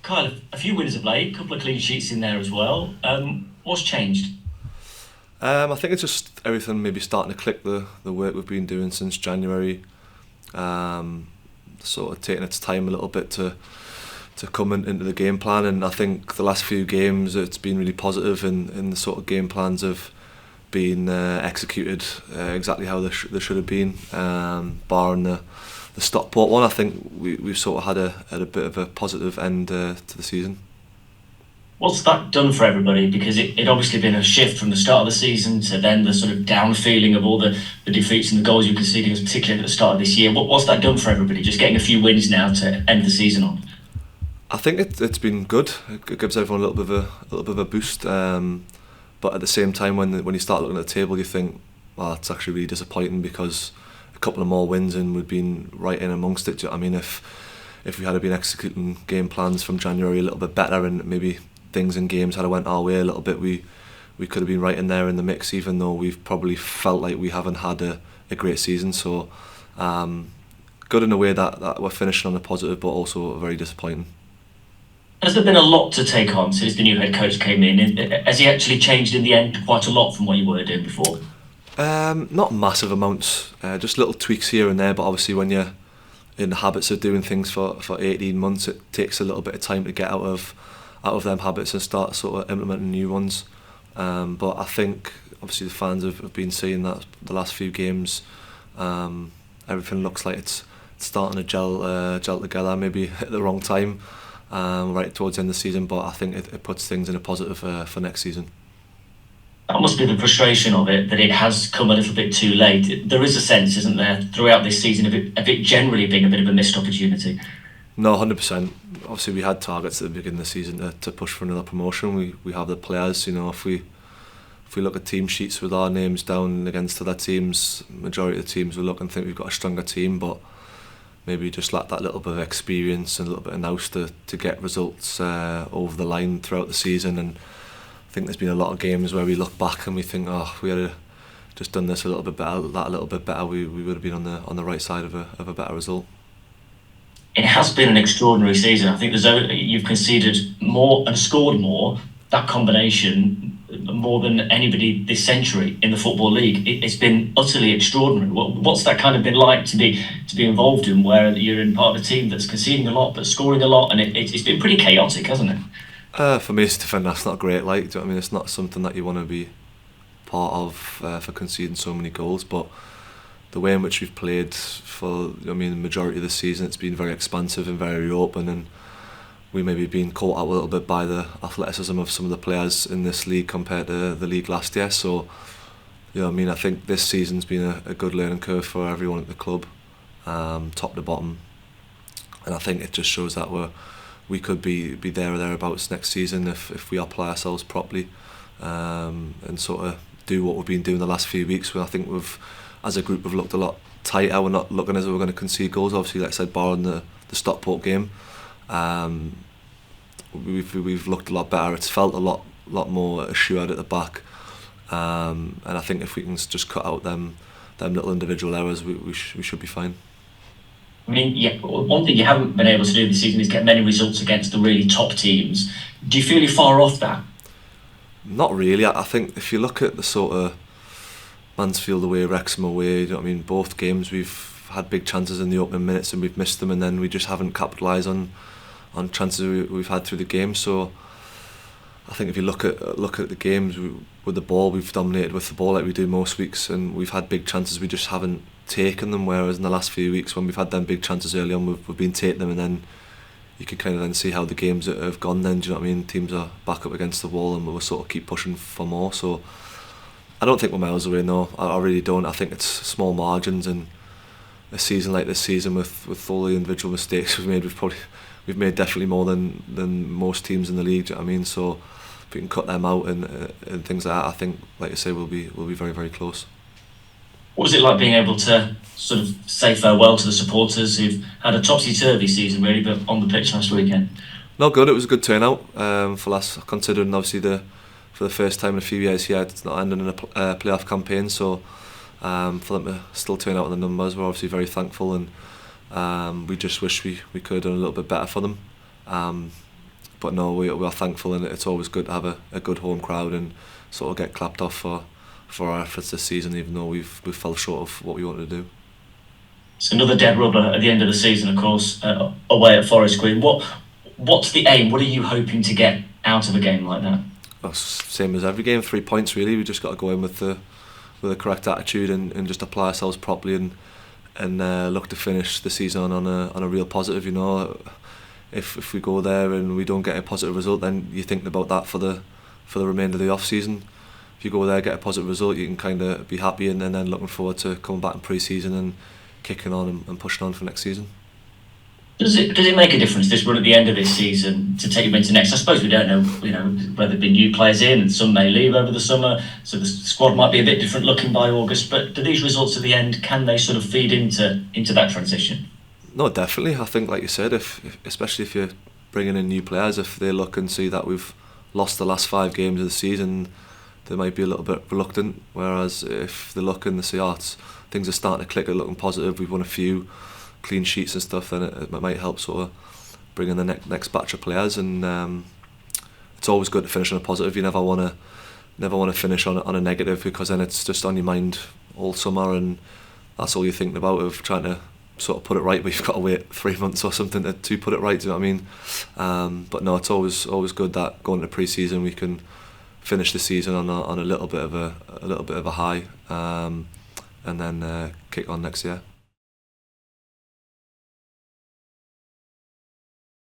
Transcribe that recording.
Kyle, a few wins of late, a couple of clean sheets in there as well. What's changed? I think it's just everything maybe starting to click, the work we've been doing since January, um, sort of taking its time a little bit to come into the game plan. And I think the last few games it's been really positive, in the sort of game plans have been executed exactly how they should have been, barring the Stockport one. I think we've sort of had a bit of a positive end to the season. What's that done for everybody? Because it obviously been a shift from the start of the season to then the sort of down feeling of all the defeats and the goals you're conceding, particularly at the start of this year. What's that done for everybody? Just getting a few wins now to end the season on. I think it's been good. It gives everyone a little bit of a boost. But at the same time, when you start looking at the table, you think, well, it's actually really disappointing because a couple of more wins and we'd been right in amongst it. Do you know what I mean? If we had been executing game plans from January a little bit better, and maybe things in games had went our way a little bit, we could have been right in there in the mix, even though we've probably felt like we haven't had a great season. So good in a way that we're finishing on a positive, but also very disappointing. Has there been a lot to take on since the new head coach came in? Has he actually changed in the end quite a lot from what you were doing before? Not massive amounts, just little tweaks here and there. But obviously, when you're in the habits of doing things for 18 months, it takes a little bit of time to get out of them habits and start sort of implementing new ones. But I think obviously the fans have been seeing that the last few games, everything looks like it's starting to gel together. Maybe at the wrong time, right towards the end of the season, but I think it puts things in a positive for next season. That must be the frustration of it, that it has come a little bit too late. There is a sense, isn't there, throughout this season of it generally being a bit of a missed opportunity. No, 100%. Obviously, we had targets at the beginning of the season to push for another promotion. We have the players. If we look at team sheets with our names down against other teams, majority of the teams we look and think we've got a stronger team, but maybe just lack that little bit of experience and a little bit of nous to get results over the line throughout the season. And I think there's been a lot of games where we look back and we think, oh, if we had just done this a little bit better, that a little bit better, we would have been on the right side of a better result. It has been an extraordinary season. I think you've conceded more and scored more. That combination, more than anybody this century in the football league. It's been utterly extraordinary. What's that kind of been like to be involved in, where you're in part of a team that's conceding a lot but scoring a lot, and it's been pretty chaotic, hasn't it? For me as a defender, that's not great. Like, do you know what I mean? It's not something that you want to be part of for conceding so many goals, but the way in which we've played for, I mean, the majority of the season, it's been very expansive and very open, and we maybe been caught out a little bit by the athleticism of some of the players in this league compared to the league last year. So, you know what I mean, I think this season's been a good learning curve for everyone at the club, top to bottom, and I think it just shows that we could be there or thereabouts next season if we apply ourselves properly, and sort of do what we've been doing the last few weeks. Where I think as a group, we've looked a lot tighter. We're not looking as though we're going to concede goals. Obviously, like I said, barring the Stockport game, we've looked a lot better. It's felt a lot more assured at the back, and I think if we can just cut out them little individual errors, we should be fine. I mean, yeah, one thing you haven't been able to do this season is get many results against the really top teams. Do you feel you're far off that? Not really. I think if you look at the sort of Mansfield away, Wrexham away, you know what I mean, both games we've had big chances in the opening minutes and we've missed them, and then we just haven't capitalised on chances we've had through the game. So I think if you look at the games with the ball, we've dominated with the ball like we do most weeks, and we've had big chances, we just haven't taken them. Whereas in the last few weeks, when we've had them big chances early on, we've been taking them, and then you can kind of then see how the games have gone. Then, do you know what I mean? Teams are back up against the wall, and we'll sort of keep pushing for more. So I don't think we're miles away. No, I really don't. I think it's small margins, and a season like this season with all the individual mistakes we've made definitely more than most teams in the league. Do you know what I mean? So if we can cut them out and things like that, I think, like I say, we'll be very, very close. What was it like being able to sort of say farewell to the supporters who've had a topsy-turvy season, really, but on the pitch last weekend? No, good. It was a good turnout for last, considering obviously for the first time in a few years here, it's not ending in a playoff campaign. So for them to still turn out in the numbers, we're obviously very thankful, and we just wish we could have done a little bit better for them. but no, we are thankful, and it's always good to have a good home crowd and sort of get clapped off for our efforts this season, even though we've fell short of what we wanted to do. It's another dead rubber at the end of the season, of course, away at Forest Green. What's the aim? What are you hoping to get out of a game like that? Well, same as every game, 3 points really. We just got to go in with the correct attitude and just apply ourselves properly and look to finish the season on a real positive. You know, if we go there and we don't get a positive result, then you're thinking about that for the remainder of the off season. If you go there, get a positive result, you can kind of be happy, and then looking forward to coming back in pre-season and kicking on and pushing on for next season. Does it make a difference, this run at the end of this season, to take you into next? I suppose we don't know, whether there've been new players in, and some may leave over the summer, so the squad might be a bit different looking by August. But do these results at the end, can they sort of feed into that transition? No, definitely. I think, like you said, especially if you're bringing in new players, if they look and see that we've lost the last 5 games of the season, they might be a little bit reluctant. Whereas if they look and they see, things are starting to click, are looking positive, we've won a few clean sheets and stuff, then it might help sort of bring in the next batch of players. And it's always good to finish on a positive. You never want to finish on a negative, because then it's just on your mind all summer, and that's all you're thinking about, of trying to sort of put it right, but you've got to wait 3 months or something to put it right. Do you know what I mean? But no, it's always good that going into pre-season we can finish the season on a little bit of a high, and then kick on next year.